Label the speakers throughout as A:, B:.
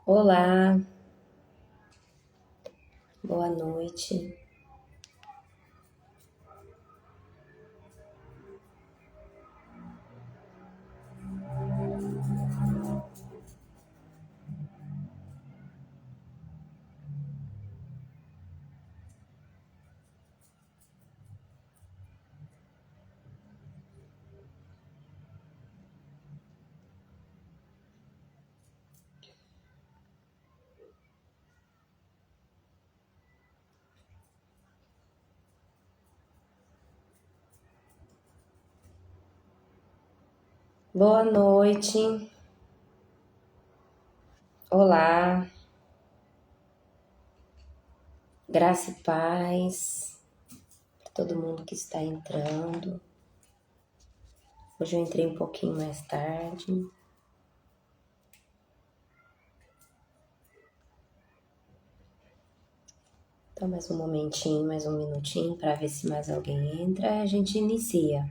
A: Olá, boa noite. Boa noite. Olá, graça e paz para todo mundo que está entrando. Hoje eu entrei um pouquinho mais tarde. Então, mais um momentinho, mais um minutinho para ver se mais alguém entra e a gente inicia.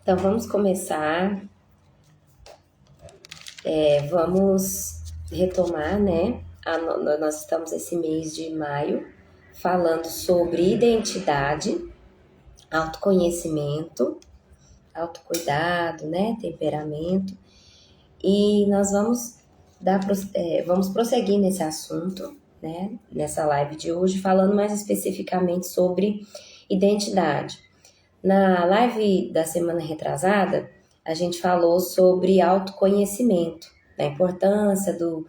A: Então, vamos começar. Vamos retomar, né? Nós estamos esse mês de maio falando sobre identidade, autoconhecimento, autocuidado, né? Temperamento. E nós vamos prosseguir nesse assunto, né? Nessa live de hoje, falando mais especificamente sobre identidade. Na live da semana retrasada, a gente falou sobre autoconhecimento, da importância do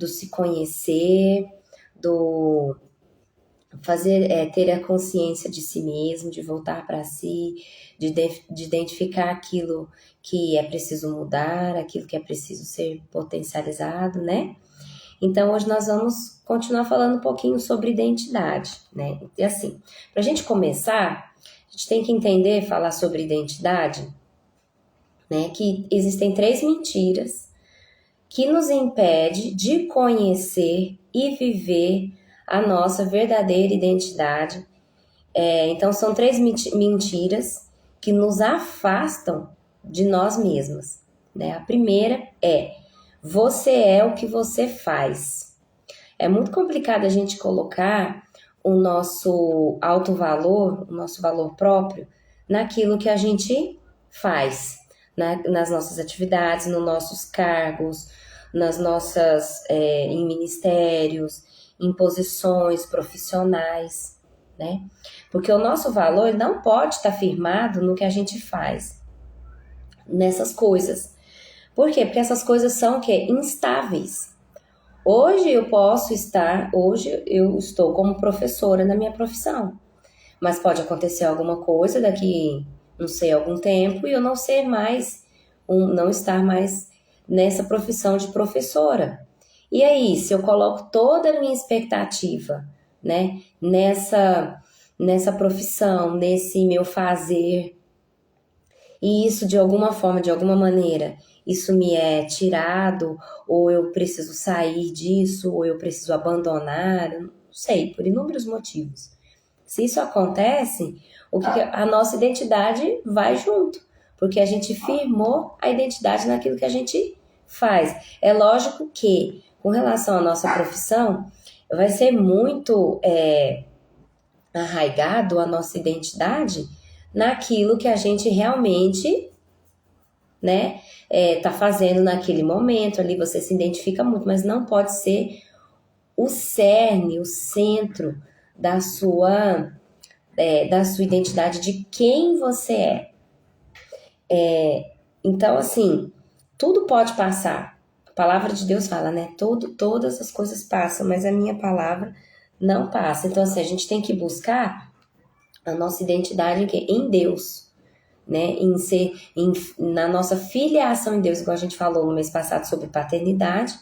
A: se conhecer, do ter a consciência de si mesmo, de voltar para si, de identificar aquilo que é preciso mudar, aquilo que é preciso ser potencializado, né? Então, hoje nós vamos continuar falando um pouquinho sobre identidade, né? E assim, para a gente começar, a gente tem que entender, falar sobre identidade, né? Que existem 3 mentiras que nos impede de conhecer e viver a nossa verdadeira identidade. Então, são 3 mentiras que nos afastam de nós mesmas, né? A primeira é: você é o que você faz. É muito complicado a gente colocar o nosso alto valor, o nosso valor próprio, naquilo que a gente faz, nas nossas atividades, nos nossos cargos, nas nossas, em ministérios, em posições profissionais, né? Porque o nosso valor não pode estar firmado no que a gente faz, nessas coisas. Por quê? Porque essas coisas são o quê? Instáveis. Hoje eu estou como professora na minha profissão, mas pode acontecer alguma coisa daqui, não sei, algum tempo e eu não ser mais, não estar mais nessa profissão de professora. E aí, se eu coloco toda a minha expectativa, né, nessa profissão, nesse meu fazer, e isso de alguma forma, de alguma maneira, isso me é tirado, ou eu preciso sair disso, ou eu preciso abandonar, eu não sei, por inúmeros motivos. Se isso acontece, a nossa identidade vai junto, porque a gente firmou a identidade naquilo que a gente faz. É lógico que, com relação à nossa profissão, vai ser muito arraigado a nossa identidade naquilo que a gente realmente, né, tá fazendo naquele momento. Ali você se identifica muito, mas não pode ser o cerne, o centro da sua identidade, de quem você é. Então, assim, tudo pode passar. A palavra de Deus fala, né? Todas as coisas passam, mas a minha palavra não passa. Então, assim, a gente tem que buscar a nossa identidade em Deus, né? Na nossa filiação em Deus, igual a gente falou no mês passado sobre paternidade.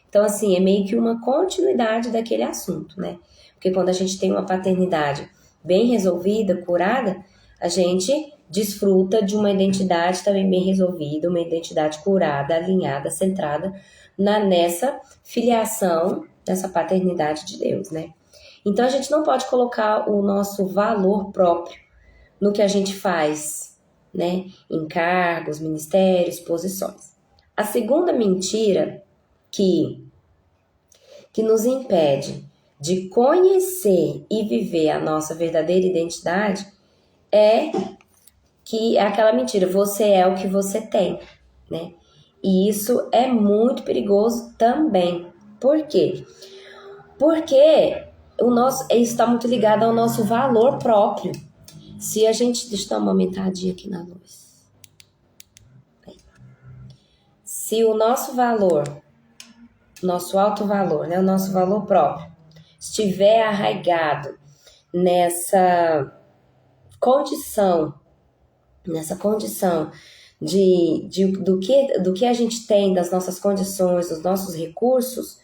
A: Então, assim, é meio que uma continuidade daquele assunto, né? Porque quando a gente tem uma paternidade bem resolvida, curada, a gente desfruta de uma identidade também bem resolvida, uma identidade curada, alinhada, centrada nessa filiação, nessa paternidade de Deus, né? Então a gente não pode colocar o nosso valor próprio no que a gente faz, né? Em cargos, ministérios, posições. A segunda mentira que nos impede de conhecer e viver a nossa verdadeira identidade é aquela mentira, você é o que você tem, né? E isso é muito perigoso também. Por quê? Porque isso está muito ligado ao nosso valor próprio. Se a gente... Deixa eu dar uma aumentadinha aqui na luz. Se o nosso valor, nosso alto valor, né, o nosso valor próprio, estiver arraigado nessa condição do que a gente tem, das nossas condições, dos nossos recursos,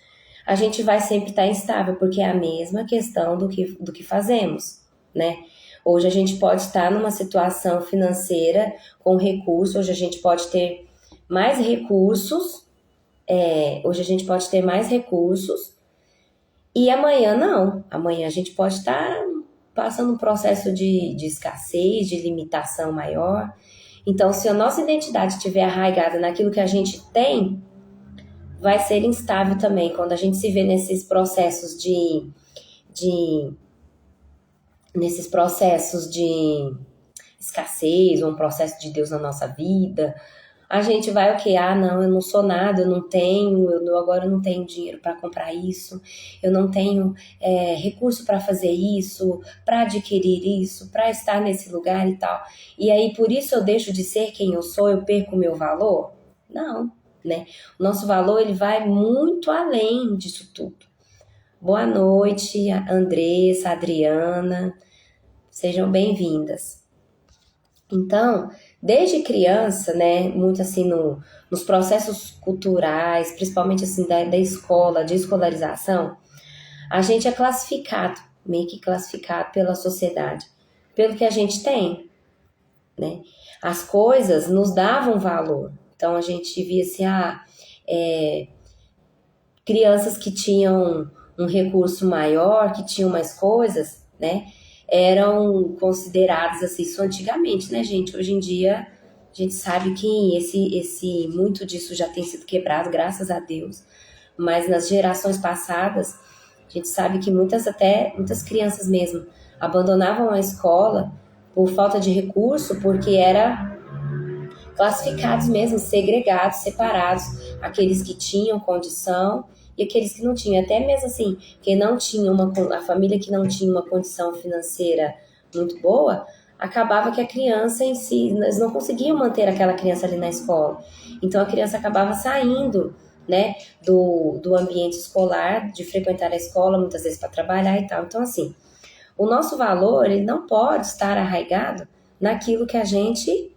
A: a gente vai sempre estar instável, porque é a mesma questão do que fazemos, né? Hoje a gente pode estar numa situação financeira com recurso, hoje a gente pode ter mais recursos, e amanhã não. Amanhã a gente pode estar passando um processo de escassez, de limitação maior. Então, se a nossa identidade estiver arraigada naquilo que a gente tem, vai ser instável também. Quando a gente se vê nesses processos de escassez, ou um processo de Deus na nossa vida, a gente vai o quê? Não, eu não sou nada, eu não tenho, agora eu não tenho dinheiro para comprar isso, eu não tenho recurso para fazer isso, para adquirir isso, para estar nesse lugar e tal. E aí, por isso eu deixo de ser quem eu sou, eu perco o meu valor? Não, né? O nosso valor, ele vai muito além disso tudo. Boa noite, Andressa, Adriana, sejam bem-vindas. Então, desde criança, né, muito assim nos processos culturais, principalmente assim da escola, de escolarização, a gente é classificado, meio que classificado pela sociedade, pelo que a gente tem, né? As coisas nos davam valor. Então, a gente via assim, crianças que tinham um recurso maior, que tinham mais coisas, né? Eram consideradas assim, isso antigamente, né, gente? Hoje em dia, a gente sabe que muito disso já tem sido quebrado, graças a Deus. Mas nas gerações passadas, a gente sabe que muitas crianças mesmo abandonavam a escola por falta de recurso, porque era classificados mesmo, segregados, separados, aqueles que tinham condição e aqueles que não tinham. Até mesmo assim, quem não tinha a família que não tinha uma condição financeira muito boa, acabava que a criança em si, eles não conseguiam manter aquela criança ali na escola. Então a criança acabava saindo, né, do ambiente escolar, de frequentar a escola, muitas vezes para trabalhar e tal. Então assim, o nosso valor, ele não pode estar arraigado naquilo que a gente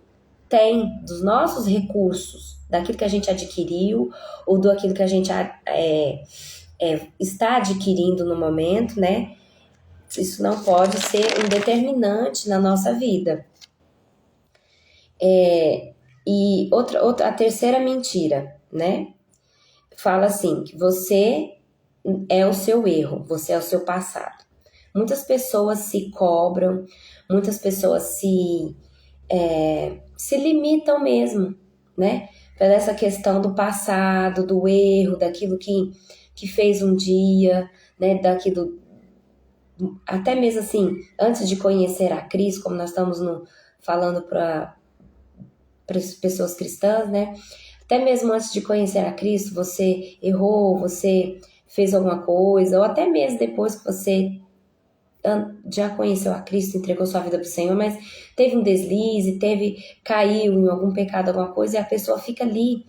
A: tem, dos nossos recursos, daquilo que a gente adquiriu ou daquilo que a gente está adquirindo no momento, né? Isso não pode ser um determinante na nossa vida. E a terceira mentira, né? Fala assim, que você é o seu erro, você é o seu passado. Muitas pessoas se cobram, muitas pessoas se limitam mesmo, né? Pela essa questão do passado, do erro, daquilo que fez um dia, né? Até mesmo assim, antes de conhecer a Cristo, como nós estamos falando para as pessoas cristãs, né? Até mesmo antes de conhecer a Cristo, você errou, você fez alguma coisa, ou até mesmo depois que você já conheceu a Cristo, entregou sua vida para o Senhor, mas teve um deslize, caiu em algum pecado, alguma coisa, e a pessoa fica ali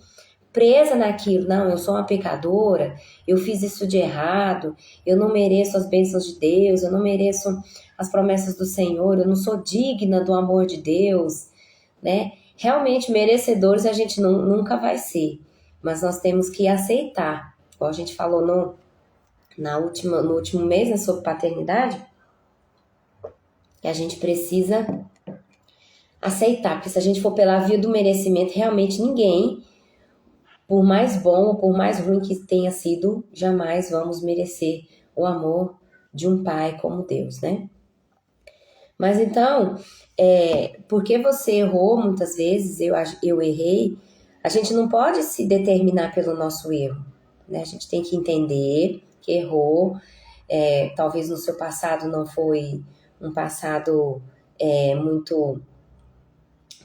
A: presa naquilo. Não, eu sou uma pecadora, eu fiz isso de errado, eu não mereço as bênçãos de Deus, eu não mereço as promessas do Senhor, eu não sou digna do amor de Deus, né? Realmente, merecedores a gente nunca vai ser, mas nós temos que aceitar, como a gente falou no último mês, né, sobre paternidade, que a gente precisa aceitar, porque se a gente for pela via do merecimento, realmente ninguém, por mais bom ou por mais ruim que tenha sido, jamais vamos merecer o amor de um pai como Deus, né? Mas então, porque você errou muitas vezes, eu errei, a gente não pode se determinar pelo nosso erro, né? A gente tem que entender que errou, talvez no seu passado não foi um passado muito,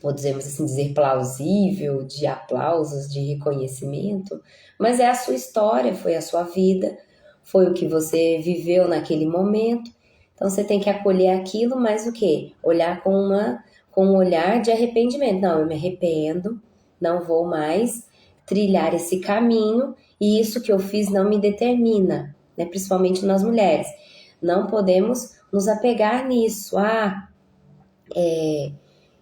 A: podemos assim dizer, plausível, de aplausos, de reconhecimento, mas é a sua história, foi a sua vida, foi o que você viveu naquele momento. Então você tem que acolher aquilo, mas o quê? Olhar com um olhar de arrependimento. Não, eu me arrependo, não vou mais trilhar esse caminho, e isso que eu fiz não me determina, né? Principalmente nós mulheres. Não podemos nos apegar nisso.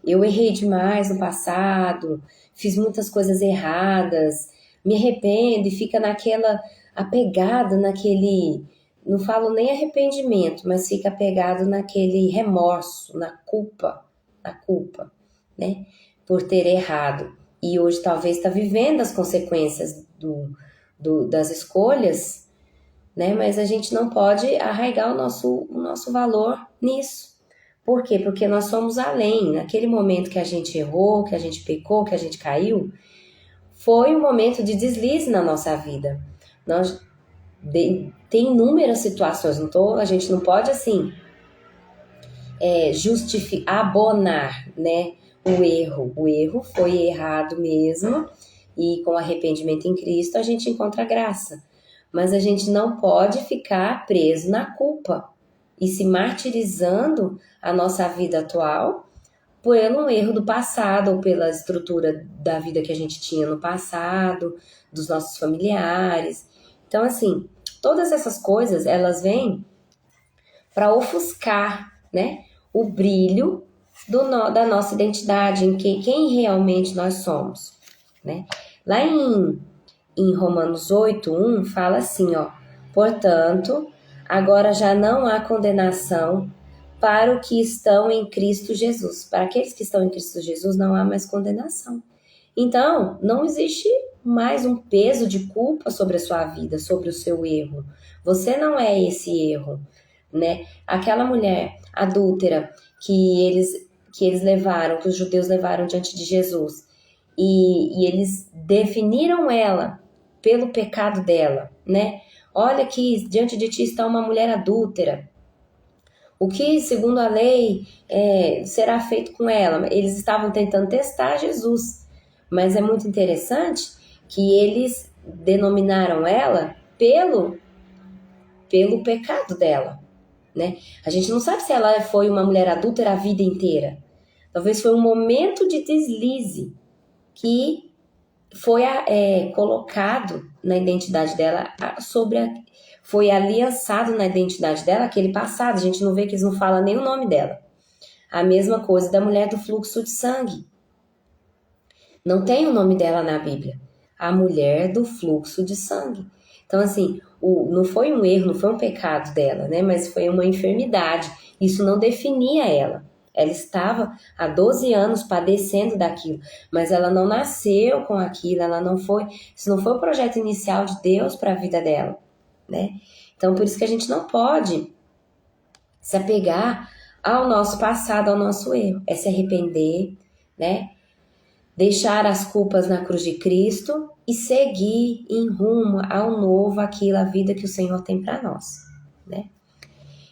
A: Eu errei demais no passado, fiz muitas coisas erradas, me arrependo e fica naquela apegada naquele, não falo nem arrependimento, mas fica apegado naquele remorso, na culpa, né? Por ter errado. E hoje talvez está vivendo as consequências das escolhas, né? Mas a gente não pode arraigar o nosso valor nisso. Por quê? Porque nós somos além. Naquele momento que a gente errou, que a gente pecou, que a gente caiu, foi um momento de deslize na nossa vida. Tem inúmeras situações, a gente não pode assim abonar, né, o erro. O erro foi errado mesmo, e com arrependimento em Cristo a gente encontra graça. Mas a gente não pode ficar preso na culpa e se martirizando a nossa vida atual por um erro do passado ou pela estrutura da vida que a gente tinha no passado, dos nossos familiares. Então, assim, todas essas coisas, elas vêm para ofuscar, né, o brilho da nossa identidade, em quem realmente nós somos, né? Lá em Romanos 8:1 fala assim, ó: portanto, agora já não há condenação para os que estão em Cristo Jesus. Para aqueles que estão em Cristo Jesus não há mais condenação. Então, não existe mais um peso de culpa sobre a sua vida, sobre o seu erro. Você não é esse erro, né? Aquela mulher adúltera que eles levaram, que os judeus levaram diante de Jesus, e eles definiram ela pelo pecado dela, né? Olha que diante de ti está uma mulher adúltera. O que, segundo a lei, será feito com ela? Eles estavam tentando testar Jesus, mas é muito interessante que eles denominaram ela pelo pecado dela, né? A gente não sabe se ela foi uma mulher adúltera a vida inteira. Talvez foi um momento de deslize que foi colocado na identidade dela, foi aliançado na identidade dela aquele passado. A gente não vê que eles não falam nem o nome dela. A mesma coisa da mulher do fluxo de sangue. Não tem o nome dela na Bíblia. A mulher do fluxo de sangue. Então, assim, não foi um erro, não foi um pecado dela, né? Mas foi uma enfermidade. Isso não definia ela. Ela estava há 12 anos padecendo daquilo, mas ela não nasceu com aquilo, isso não foi o projeto inicial de Deus para a vida dela, né? Então, por isso que a gente não pode se apegar ao nosso passado, ao nosso erro. É se arrepender, né? Deixar as culpas na cruz de Cristo e seguir em rumo ao novo, a vida que o Senhor tem para nós, né?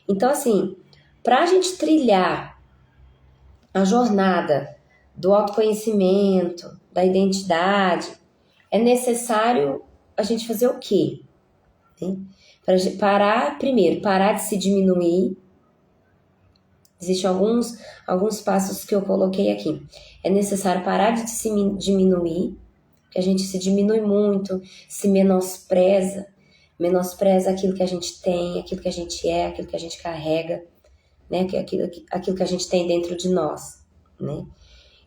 A: Então, assim, para a gente trilhar a jornada do autoconhecimento, da identidade, é necessário a gente fazer o quê? Parar de se diminuir. Existem alguns passos que eu coloquei aqui. É necessário parar de se diminuir, que a gente se diminui muito, se menospreza aquilo que a gente tem, aquilo que a gente é, aquilo que a gente carrega, né? Aquilo que a gente tem dentro de nós, né?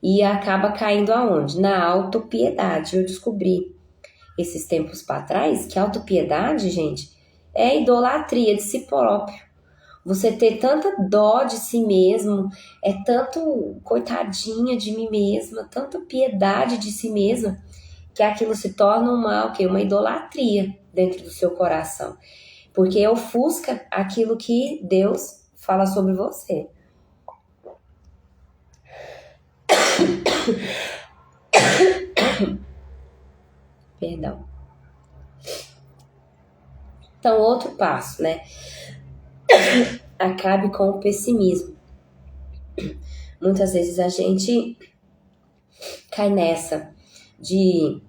A: E acaba caindo aonde? Na autopiedade. Eu descobri esses tempos para trás que a autopiedade, gente, é idolatria de si próprio. Você ter tanta dó de si mesmo, é tanto coitadinha de mim mesma, tanta piedade de si mesma, que aquilo se torna o quê? Uma idolatria dentro do seu coração. Porque ofusca aquilo que Deus fala sobre você. Perdão. Então, outro passo, né? Acabe com o pessimismo. Muitas vezes a gente cai nessa de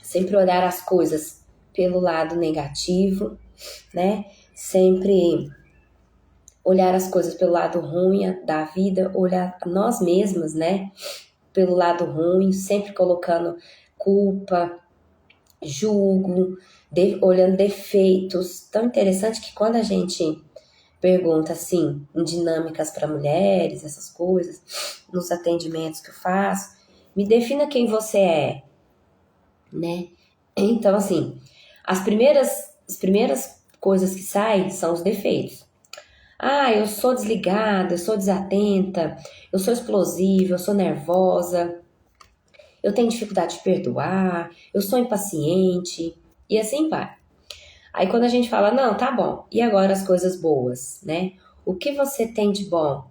A: sempre olhar as coisas pelo lado negativo, né? Sempre olhar as coisas pelo lado ruim da vida, olhar nós mesmas, né? Pelo lado ruim, sempre colocando culpa, julgo, olhando defeitos. Tão interessante que quando a gente pergunta assim, em dinâmicas para mulheres, essas coisas, nos atendimentos que eu faço, me defina quem você é, né? Então, assim, as primeiras coisas que saem são os defeitos. Ah, eu sou desligada, eu sou desatenta, eu sou explosiva, eu sou nervosa, eu tenho dificuldade de perdoar, eu sou impaciente, e assim vai. Aí quando a gente fala, não, tá bom, e agora as coisas boas, né? O que você tem de bom?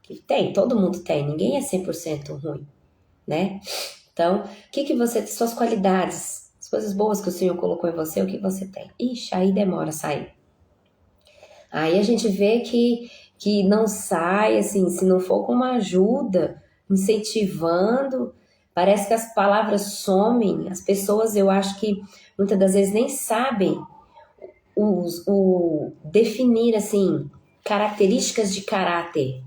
A: Que tem, todo mundo tem, ninguém é 100% ruim, né? Então, o que você, suas qualidades, as coisas boas que o Senhor colocou em você, o que você tem? Ixi, aí demora a sair. Aí a gente vê que não sai, assim, se não for com uma ajuda, incentivando, parece que as palavras somem, as pessoas, eu acho que muitas das vezes nem sabem o definir, assim, características de caráter,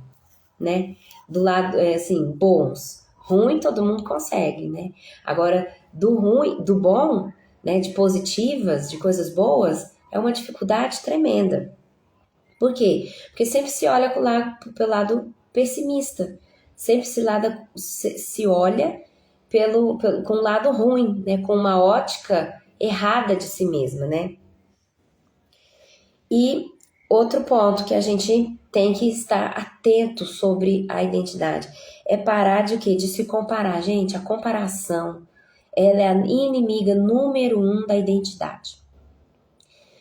A: né? Do lado, assim, bons. Ruim todo mundo consegue, né? Agora, do ruim, do bom, né, de positivas, de coisas boas, é uma dificuldade tremenda. Por quê? Porque sempre se olha pelo lado pessimista, sempre se olha com o lado ruim, né? Com uma ótica errada de si mesma, né? E outro ponto que a gente tem que estar atento sobre a identidade é parar de quê? De se comparar. Gente, a comparação, ela é a inimiga número 1 da identidade.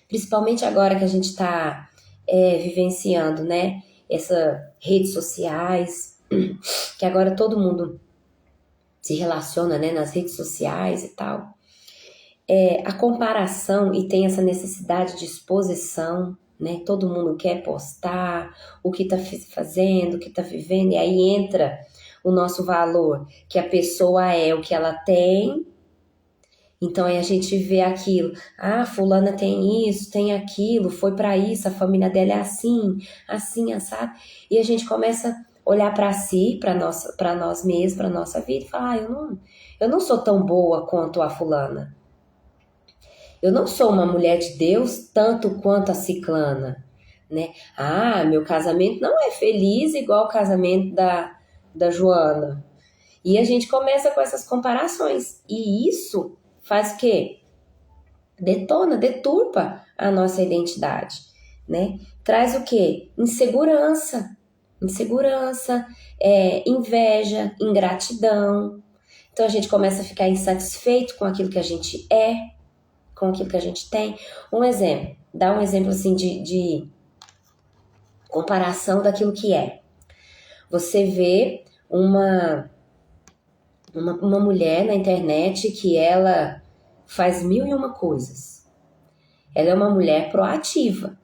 A: Principalmente agora que a gente está vivenciando, né? Essas redes sociais, que agora todo mundo se relaciona, né, nas redes sociais e tal. A comparação e tem essa necessidade de exposição, né? Todo mundo quer postar o que está fazendo, o que está vivendo, e aí entra o nosso valor, que a pessoa é o que ela tem. Então aí a gente vê aquilo, fulana tem isso, tem aquilo, foi para isso, a família dela é assim, assim, assado. E a gente começa a olhar para si, para nós mesmos, para nossa vida e falar, eu não sou tão boa quanto a fulana. Eu não sou uma mulher de Deus tanto quanto a ciclana, né? Meu casamento não é feliz igual o casamento da Joana. E a gente começa com essas comparações. E isso faz o quê? Deturpa a nossa identidade, né? Traz o quê? Insegurança, inveja, ingratidão. Então a gente começa a ficar insatisfeito com aquilo que a gente é, com aquilo que a gente tem. Dá um exemplo assim de comparação daquilo que é. Você vê uma mulher na internet que ela faz 1001 coisas. Ela é uma mulher proativa.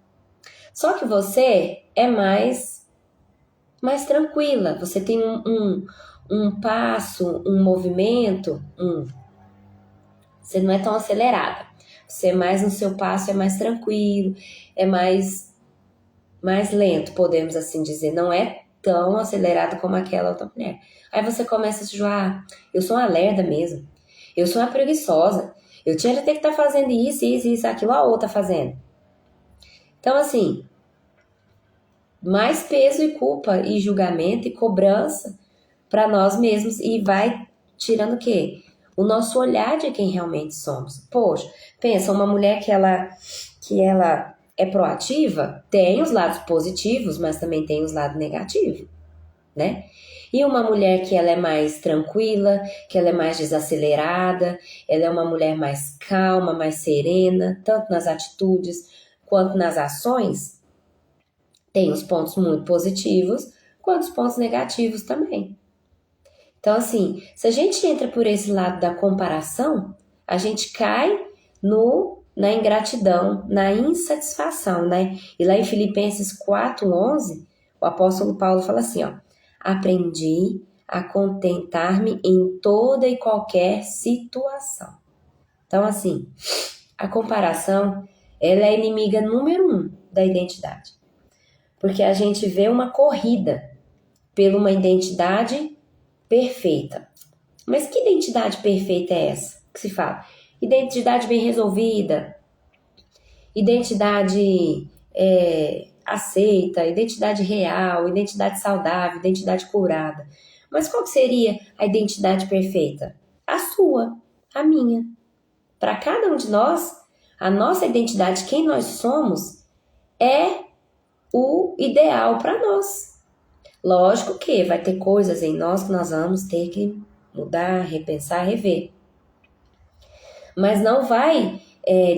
A: Só que você é mais tranquila. Você tem um passo, um movimento, você não é tão acelerada. Você é mais no seu passo, é mais tranquilo, é mais lento, podemos assim dizer. Não é tão acelerado como aquela outra mulher. Aí você começa a se jogar, eu sou uma lerda mesmo. Eu sou uma preguiçosa. Eu tinha que ter que estar fazendo isso, aquilo, a outra fazendo. Então, assim, mais peso e culpa e julgamento e cobrança para nós mesmos e vai tirando o quê? O nosso olhar de quem realmente somos. Poxa, pensa, uma mulher que ela é proativa, tem os lados positivos, mas também tem os lados negativos, né? E uma mulher que ela é mais tranquila, que ela é mais desacelerada, ela é uma mulher mais calma, mais serena, tanto nas atitudes quanto nas ações, tem os pontos muito positivos, quanto os pontos negativos também. Então, assim, se a gente entra por esse lado da comparação, a gente cai na ingratidão, na insatisfação, né? E lá em Filipenses 4:11, o apóstolo Paulo fala assim, ó: aprendi a contentar-me em toda e qualquer situação. Então, assim, a comparação, ela é inimiga número 1 da identidade. Porque a gente vê uma corrida por uma identidade perfeita. Mas que identidade perfeita é essa que se fala? Identidade bem resolvida, identidade aceita, identidade real, identidade saudável, identidade curada. Mas qual que seria a identidade perfeita? A sua, a minha. Para cada um de nós, a nossa identidade, quem nós somos, é o ideal para nós. Lógico que vai ter coisas em nós que nós vamos ter que mudar, repensar, rever. Mas não vai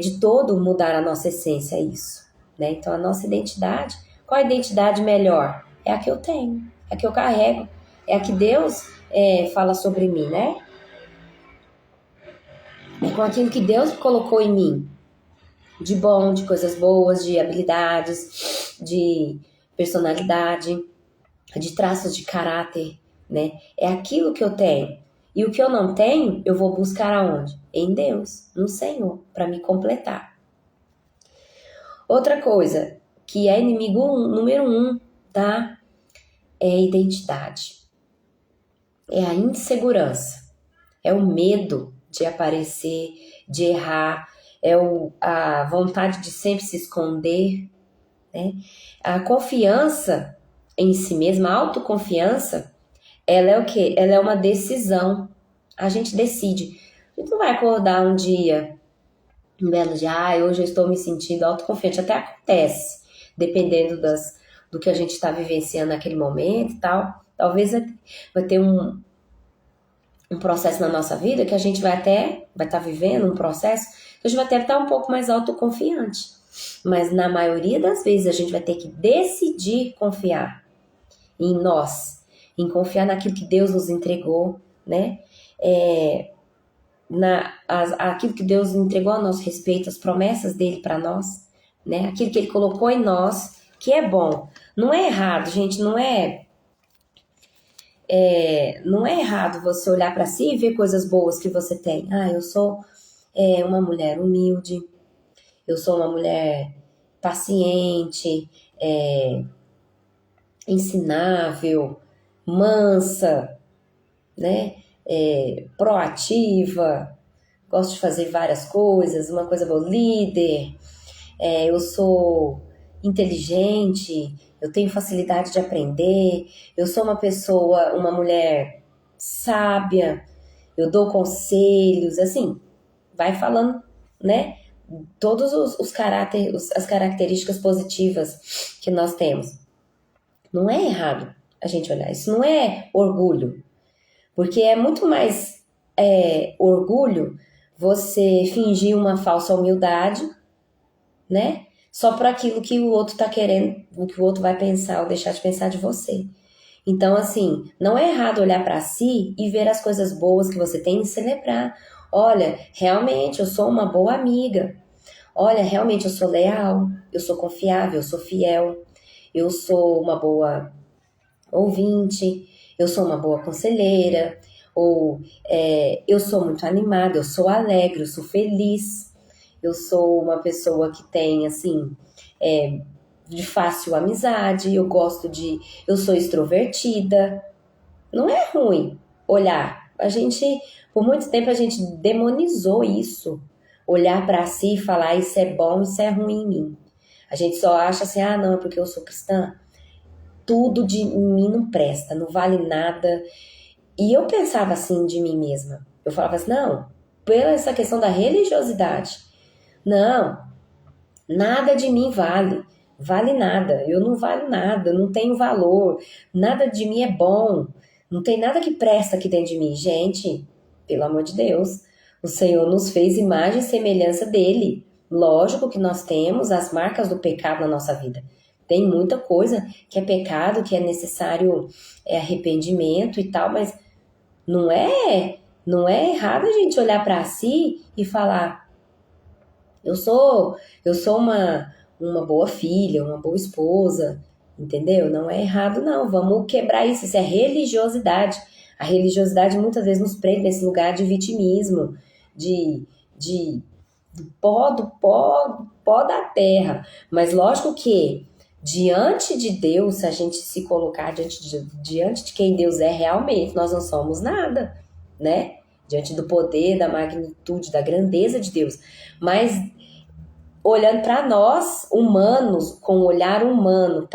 A: de todo mudar a nossa essência isso, né? Então a nossa identidade, qual a identidade melhor? É a que eu tenho, é a que eu carrego, é a que Deus fala sobre mim, né? É com aquilo que Deus colocou em mim, de bom, de coisas boas, de habilidades, de personalidade, de traços de caráter, né? É aquilo que eu tenho. E o que eu não tenho, eu vou buscar aonde? Em Deus, no Senhor, para me completar. Outra coisa, que é inimigo número 1 da identidade, é a insegurança, é o medo de aparecer, de errar, a vontade de sempre se esconder, né? A confiança em si mesma, a autoconfiança, ela é o quê? Ela é uma decisão. A gente decide. A gente não vai acordar um dia, um belo dia, hoje eu estou me sentindo autoconfiante. Até acontece, dependendo do que a gente está vivenciando naquele momento e tal. Talvez vai ter um processo na nossa vida que a gente vai estar vivendo um processo que a gente vai até estar um pouco mais autoconfiante. Mas na maioria das vezes a gente vai ter que decidir confiar em nós, em confiar naquilo que Deus nos entregou, né? Aquilo que Deus entregou a nosso respeito, as promessas dele para nós, né? Aquilo que ele colocou em nós, que é bom. Não é errado, gente, não é errado você olhar para si e ver coisas boas que você tem. Eu sou uma mulher humilde, eu sou uma mulher paciente, ensinável, mansa, né? Proativa, gosto de fazer várias coisas, uma coisa boa, líder, eu sou inteligente, eu tenho facilidade de aprender, eu sou uma mulher sábia, eu dou conselhos, assim, vai falando, né? Todos as características positivas que nós temos. Não é errado a gente olhar, isso não é orgulho, porque é muito mais orgulho você fingir uma falsa humildade, né? Só por aquilo que o outro tá querendo, o que o outro vai pensar ou deixar de pensar de você. Então, assim, não é errado olhar para si e ver as coisas boas que você tem e celebrar. Olha, realmente eu sou uma boa amiga. Olha, realmente eu sou leal, eu sou confiável, eu sou fiel, eu sou uma boa ouvinte, eu sou uma boa conselheira, ou eu sou muito animada, eu sou alegre, eu sou feliz, eu sou uma pessoa que tem, assim, de fácil amizade, eu sou extrovertida. Não é ruim olhar. Por muito tempo a gente demonizou isso. Olhar para si e falar isso é bom, isso é ruim em mim. A gente só acha assim, não, é porque eu sou cristã. Tudo de mim não presta, não vale nada. E eu pensava assim de mim mesma. Eu falava assim, não, pela essa questão da religiosidade. Não, Nada de mim vale nada. Eu não valho nada, não tenho valor. Nada de mim é bom. Não tem nada que presta aqui dentro de mim. Gente, pelo amor de Deus, o Senhor nos fez imagem e semelhança dele. Lógico que nós temos as marcas do pecado na nossa vida. Tem muita coisa que é pecado, que é necessário arrependimento e tal, mas não é errado a gente olhar para si e falar: eu sou uma boa filha, uma boa esposa, entendeu? Não é errado, não. Vamos quebrar isso. Isso é religiosidade. A religiosidade muitas vezes nos prende nesse lugar de vitimismo, de pó da terra. Mas lógico que diante de Deus, se a gente se colocar diante de quem Deus é realmente, nós não somos nada, né? Diante do poder, da magnitude, da grandeza de Deus. Mas olhando para nós, humanos, com um olhar humano,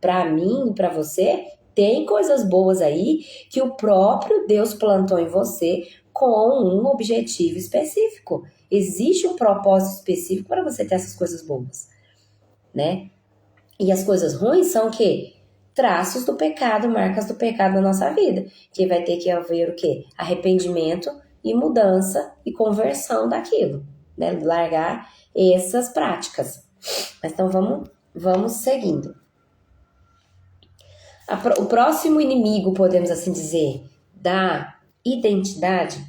A: para mim e para você, tem coisas boas aí que o próprio Deus plantou em você com um objetivo específico. Existe um propósito específico para você ter essas coisas boas, né? E as coisas ruins são o quê? Traços do pecado, marcas do pecado na nossa vida. Que vai ter que haver o quê? Arrependimento e mudança e conversão daquilo, né? Largar essas práticas. Mas então vamos seguindo. O próximo inimigo, podemos assim dizer, da identidade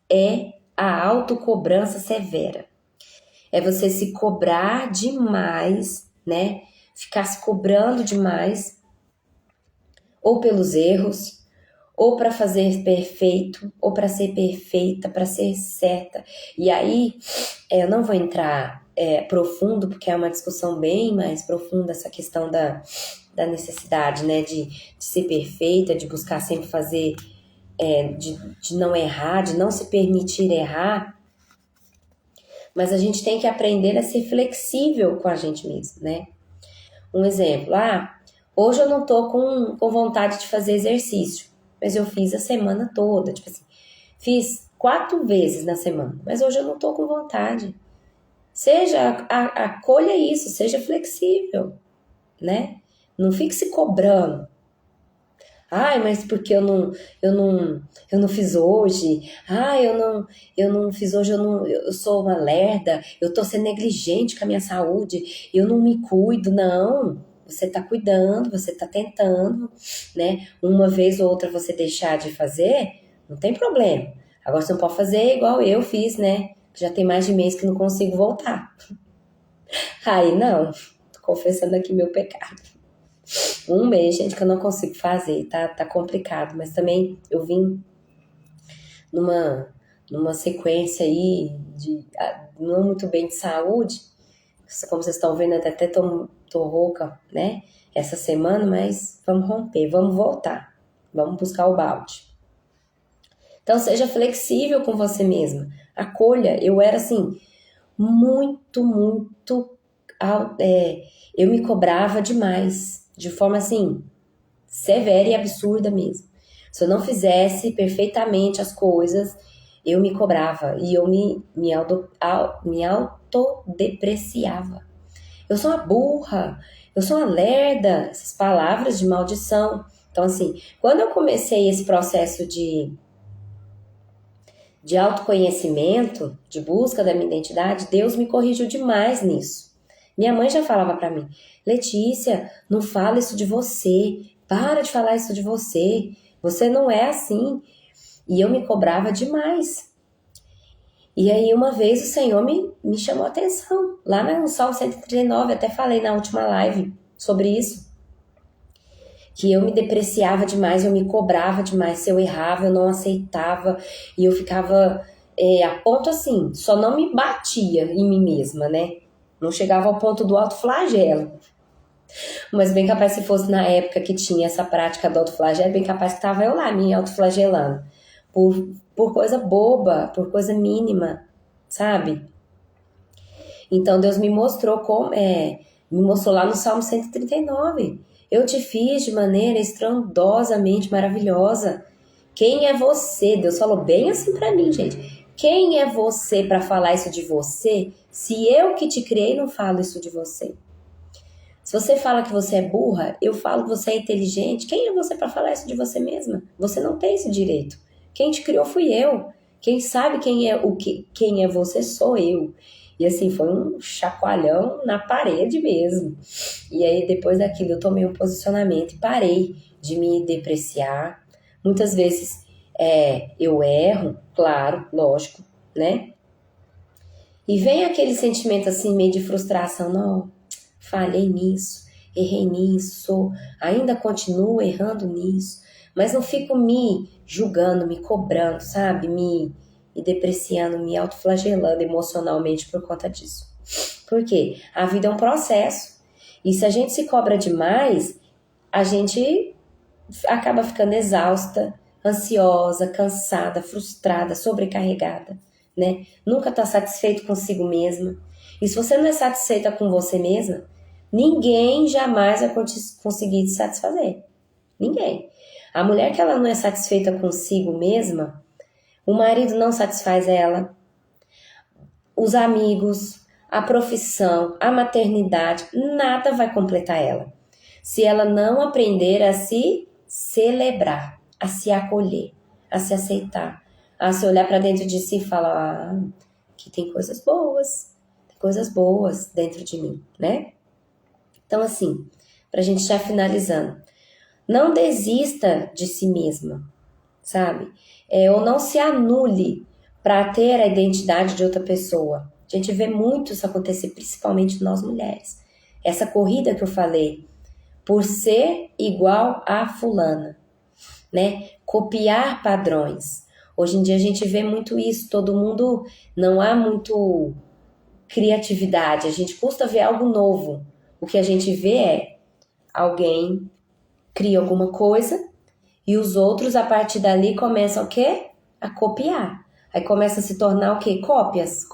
A: é a autocobrança severa. É você se cobrar demais, né? Ficar se cobrando demais, ou pelos erros, ou para fazer perfeito, ou para ser perfeita, para ser certa. E aí, eu não vou entrar profundo, porque é uma discussão bem mais profunda essa questão da necessidade, né, de ser perfeita, de buscar sempre fazer, de não errar, de não se permitir errar. Mas a gente tem que aprender a ser flexível com a gente mesmo, né? Um exemplo, hoje eu não tô com vontade de fazer exercício, mas eu fiz a semana toda, tipo assim, fiz 4 vezes na semana, mas hoje eu não tô com vontade. Acolha isso, seja flexível, né? Não fique se cobrando. Mas porque eu não fiz hoje. Eu não fiz hoje, eu sou uma lerda, eu tô sendo negligente com a minha saúde, eu não me cuido. Não, você tá cuidando, você tá tentando, né? Uma vez ou outra você deixar de fazer, não tem problema. Agora você não pode fazer igual eu fiz, né? Já tem mais de mês que não consigo voltar. Aí não, tô confessando aqui meu pecado. Um mês, gente, que eu não consigo fazer, tá complicado, mas também eu vim numa sequência aí não muito bem de saúde, como vocês estão vendo, até tô rouca, né, essa semana, mas vamos romper, vamos voltar, vamos buscar o balde. Então, seja flexível com você mesma, acolha. Eu era assim, muito, eu me cobrava demais, de forma assim, severa e absurda mesmo. Se eu não fizesse perfeitamente as coisas, eu me cobrava e eu me autodepreciava. Eu sou uma burra, eu sou uma lerda, essas palavras de maldição. Então, assim, quando eu comecei esse processo de autoconhecimento, de busca da minha identidade, Deus me corrigiu demais nisso. Minha mãe já falava pra mim: Letícia, não fala isso de você, para de falar isso de você, você não é assim. E eu me cobrava demais. E aí uma vez o Senhor me chamou a atenção, lá no Salmo 139, até falei na última live sobre isso, que eu me depreciava demais, eu me cobrava demais, se eu errava, eu não aceitava, e eu ficava a ponto assim, só não me batia em mim mesma, né? Não chegava ao ponto do autoflagelo. Mas bem capaz, se fosse na época que tinha essa prática do autoflagelo, bem capaz que estava eu lá me autoflagelando. Por coisa boba, por coisa mínima, sabe? Então Deus me mostrou me mostrou lá no Salmo 139. Eu te fiz de maneira estrondosamente maravilhosa. Quem é você? Deus falou bem assim pra mim, gente. Quem é você para falar isso de você, se eu que te criei não falo isso de você? Se você fala que você é burra, eu falo que você é inteligente. Quem é você para falar isso de você mesma? Você não tem esse direito. Quem te criou fui eu. Quem sabe quem é você sou eu. E assim, foi um chacoalhão na parede mesmo. E aí, depois daquilo, eu tomei um posicionamento e parei de me depreciar. Muitas vezes eu erro, claro, lógico, né? E vem aquele sentimento assim, meio de frustração, não, falhei nisso, errei nisso, ainda continuo errando nisso, mas não fico me julgando, me cobrando, sabe? Me depreciando, me autoflagelando emocionalmente por conta disso. Por quê? A vida é um processo. E se a gente se cobra demais, a gente acaba ficando exausta, ansiosa, cansada, frustrada, sobrecarregada, né? Nunca tá satisfeito consigo mesma. E se você não é satisfeita com você mesma, ninguém jamais vai conseguir te satisfazer. Ninguém. A mulher que ela não é satisfeita consigo mesma, o marido não satisfaz ela, os amigos, a profissão, a maternidade, nada vai completar ela. Se ela não aprender a se celebrar, a se acolher, a se aceitar, a se olhar para dentro de si e falar que tem coisas boas dentro de mim, né? Então, assim, pra gente já finalizando, não desista de si mesma, sabe? Ou não se anule para ter a identidade de outra pessoa. A gente vê muito isso acontecer, principalmente nós mulheres. Essa corrida que eu falei, por ser igual a fulana, né? Copiar padrões. Hoje em dia a gente vê muito isso, todo mundo, não há muito criatividade, a gente custa ver algo novo. O que a gente vê é alguém cria alguma coisa e os outros a partir dali começam o quê? A copiar. Aí começa a se tornar o quê? Cópias.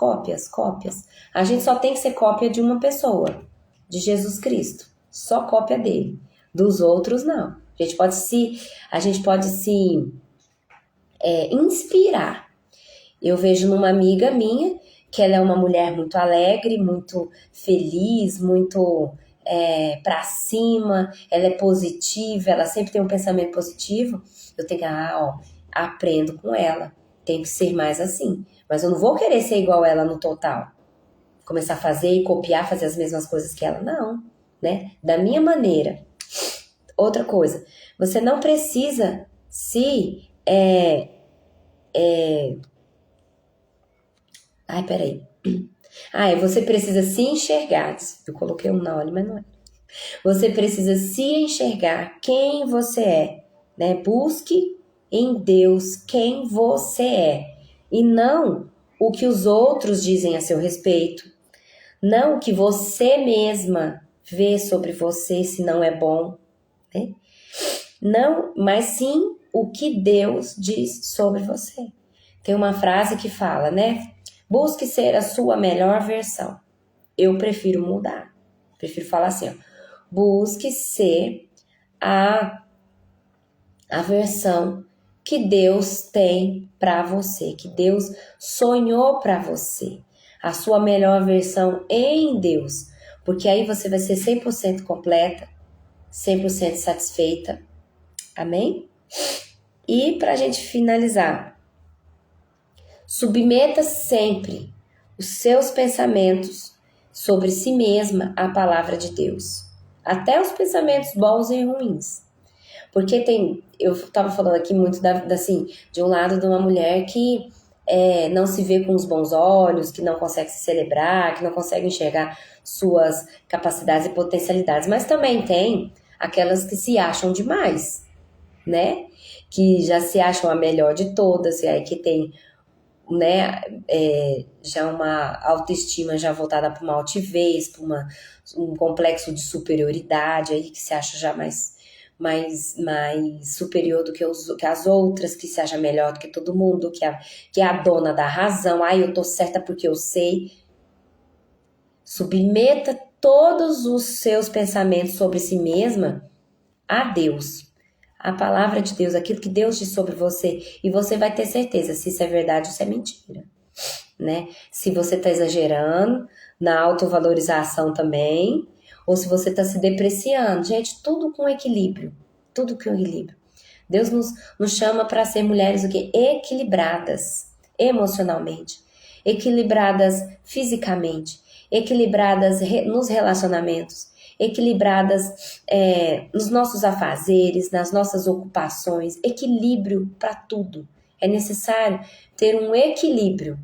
A: A gente só tem que ser cópia de uma pessoa, de Jesus Cristo. Só cópia dele. Dos outros, não. A gente pode se inspirar. Eu vejo numa amiga minha que ela é uma mulher muito alegre, muito feliz, muito pra cima, ela é positiva, ela sempre tem um pensamento positivo. Eu tenho que, aprendo com ela, tenho que ser mais assim. Mas eu não vou querer ser igual ela no total. Começar a fazer e copiar, fazer as mesmas coisas que ela, não, né? Da minha maneira. Outra coisa, você não precisa se... Ai, peraí. Você precisa se enxergar. Eu coloquei um não ali, mas não é. Você precisa se enxergar quem você é, né? Busque em Deus quem você é e não o que os outros dizem a seu respeito, não o que você mesma vê sobre você se não é bom, né? Não, mas sim o que Deus diz sobre você. Tem uma frase que fala, né? Busque ser a sua melhor versão. Eu prefiro mudar. Prefiro falar assim, ó. Busque ser a versão que Deus tem para você, que Deus sonhou para você. A sua melhor versão em Deus. Porque aí você vai ser 100% completa, 100% satisfeita. Amém? E para a gente finalizar, submeta sempre os seus pensamentos sobre si mesma à palavra de Deus. Até os pensamentos bons e ruins. Porque eu estava falando aqui muito assim, de um lado de uma mulher que não se vê com os bons olhos, que não consegue se celebrar, que não consegue enxergar suas capacidades e potencialidades. Mas também tem aquelas que se acham demais, né? Que já se acham a melhor de todas, e aí que tem, né, já uma autoestima já voltada para uma altivez, para um complexo de superioridade, aí que se acha já mais superior do que as outras, que se acha melhor do que todo mundo, que é a dona da razão. Eu tô certa porque eu sei. Submeta todos os seus pensamentos sobre si mesma a Deus. A palavra de Deus, aquilo que Deus diz sobre você. E você vai ter certeza se isso é verdade ou se é mentira. né? Se você está exagerando na autovalorização também, ou se você está se depreciando. Gente, tudo com equilíbrio. Tudo com equilíbrio. Deus nos chama para ser mulheres o quê? Equilibradas emocionalmente, equilibradas fisicamente, equilibradas nos relacionamentos, equilibradas nos nossos afazeres, nas nossas ocupações, equilíbrio para tudo. É necessário ter um equilíbrio,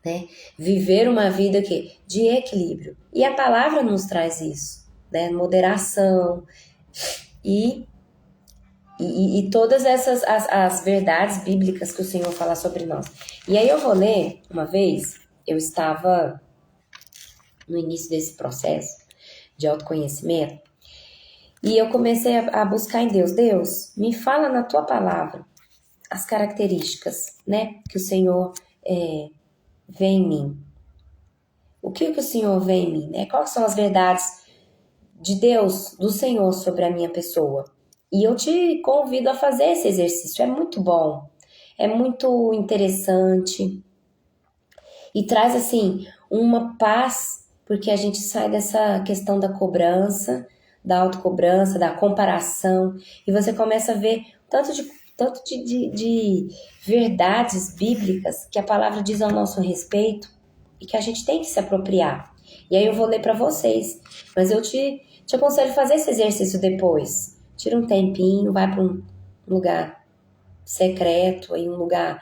A: né? Viver uma vida de equilíbrio. E a palavra nos traz isso, né? Moderação e todas essas as verdades bíblicas que o Senhor fala sobre nós. E aí eu vou ler, uma vez, eu estava no início desse processo de autoconhecimento, e eu comecei a buscar em Deus. Deus, me fala na tua palavra as características, né, que o Senhor vê em mim. O que o Senhor vê em mim, né? Quais são as verdades de Deus, do Senhor sobre a minha pessoa? E eu te convido a fazer esse exercício. É muito bom, é muito interessante e traz assim uma paz, porque a gente sai dessa questão da cobrança, da autocobrança, da comparação, e você começa a ver tanto de verdades bíblicas que a palavra diz ao nosso respeito e que a gente tem que se apropriar. E aí eu vou ler para vocês, mas eu te aconselho a fazer esse exercício depois. Tira um tempinho, vai para um lugar secreto, aí um lugar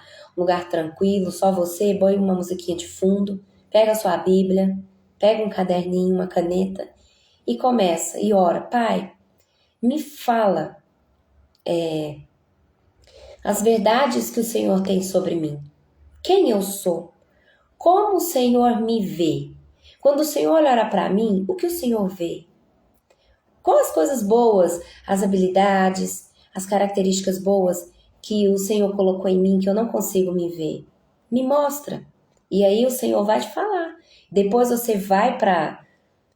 A: tranquilo, só você, põe uma musiquinha de fundo, pega a sua Bíblia, pega um caderninho, uma caneta e começa, e ora: Pai, me fala as verdades que o Senhor tem sobre mim. Quem eu sou? Como o Senhor me vê? Quando o Senhor olhar para mim, o que o Senhor vê? Quais as coisas boas, as habilidades, as características boas que o Senhor colocou em mim que eu não consigo me ver? Me mostra. E aí o Senhor vai te falar. Depois você vai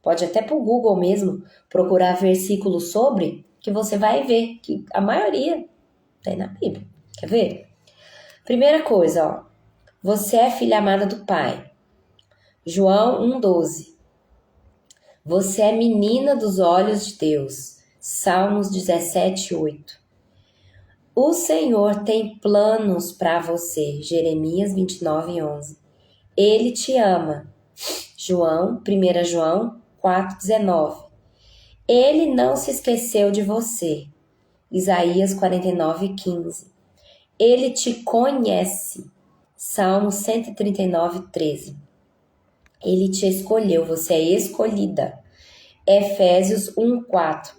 A: pode até para o Google mesmo, procurar versículos sobre, que você vai ver que a maioria tem na Bíblia. Quer ver? Primeira coisa, ó. Você é filha amada do Pai. João 1,12. Você é menina dos olhos de Deus. Salmos 17:8. O Senhor tem planos para você. Jeremias 29:11. Ele te ama. 1 João 4,19. Ele não se esqueceu de você. Isaías 49:15. Ele te conhece. Salmo 139:13. Ele te escolheu, você é escolhida. Efésios 1:4.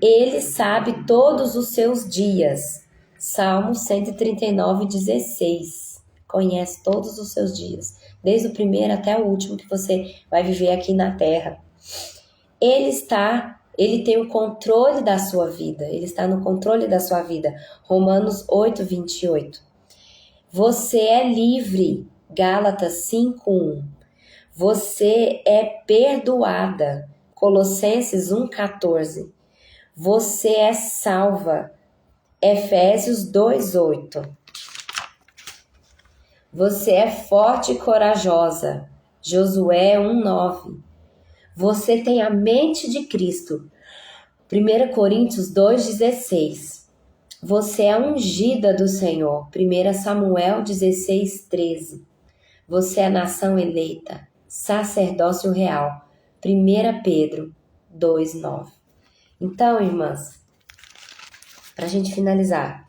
A: Ele sabe todos os seus dias. Salmo 139:16. Conhece todos os seus dias, desde o primeiro até o último que você vai viver aqui na terra. Ele tem o controle da sua vida. Ele está no controle da sua vida. Romanos 8:28. Você é livre. Gálatas 5:1. Você é perdoada. Colossenses 1:14. Você é salva. Efésios 2:8. Você é forte e corajosa. Josué 1:9. Você tem a mente de Cristo. 1 Coríntios 2:16. Você é ungida do Senhor. 1 Samuel 16:13. Você é nação eleita, sacerdócio real. 1 Pedro 2:9. Então, irmãs, para a gente finalizar,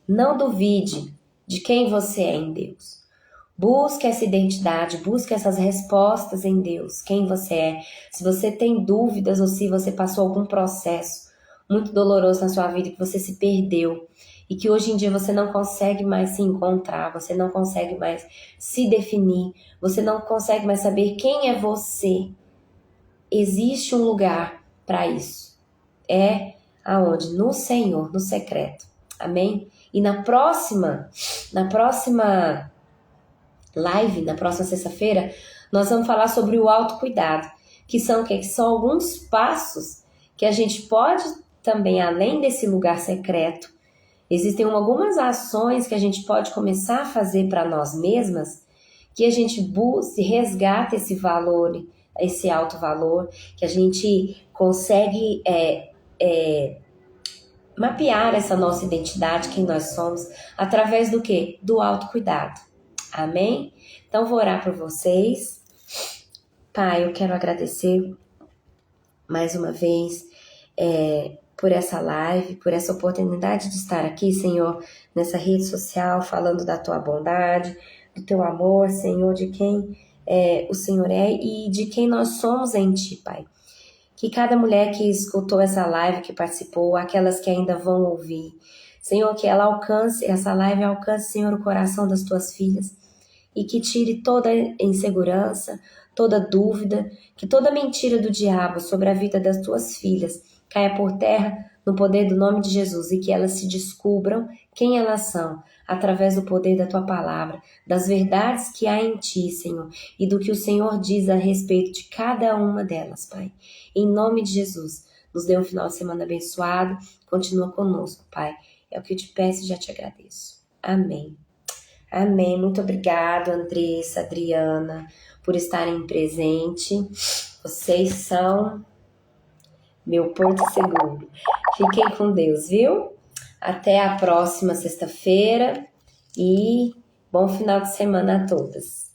A: não duvide de quem você é em Deus. Busque essa identidade, busque essas respostas em Deus, quem você é. Se você tem dúvidas ou se você passou algum processo muito doloroso na sua vida, que você se perdeu e que hoje em dia você não consegue mais se encontrar, você não consegue mais se definir, você não consegue mais saber quem é você, existe um lugar para isso. É aonde? No Senhor, no secreto. Amém? E na próxima live, na próxima sexta-feira, nós vamos falar sobre o autocuidado, que são alguns passos que a gente pode também, além desse lugar secreto, Existem algumas ações que a gente pode começar a fazer para nós mesmas, que a gente busque, resgata esse valor, esse alto valor, que a gente consegue mapear essa nossa identidade, quem nós somos, através do quê? Do autocuidado. Amém? Então, vou orar por vocês. Pai, eu quero agradecer mais uma vez por essa live, por essa oportunidade de estar aqui, Senhor, nessa rede social, falando da Tua bondade, do Teu amor, Senhor, de quem o Senhor é e de quem nós somos em Ti, Pai. Que cada mulher que escutou essa live, que participou, aquelas que ainda vão ouvir, Senhor, que ela alcance, essa live alcance, Senhor, o coração das Tuas filhas e que tire toda insegurança, toda dúvida, que toda mentira do diabo sobre a vida das Tuas filhas caia por terra no poder do nome de Jesus e que elas se descubram quem elas são, através do poder da Tua palavra, das verdades que há em Ti, Senhor, e do que o Senhor diz a respeito de cada uma delas, Pai. Em nome de Jesus, nos dê um final de semana abençoado, continua conosco, Pai. É o que eu te peço e já te agradeço. Amém. Amém. Muito obrigada, Andressa, Adriana, por estarem presente. Vocês são meu porto seguro. Fiquem com Deus, viu? Até a próxima sexta-feira e bom final de semana a todas.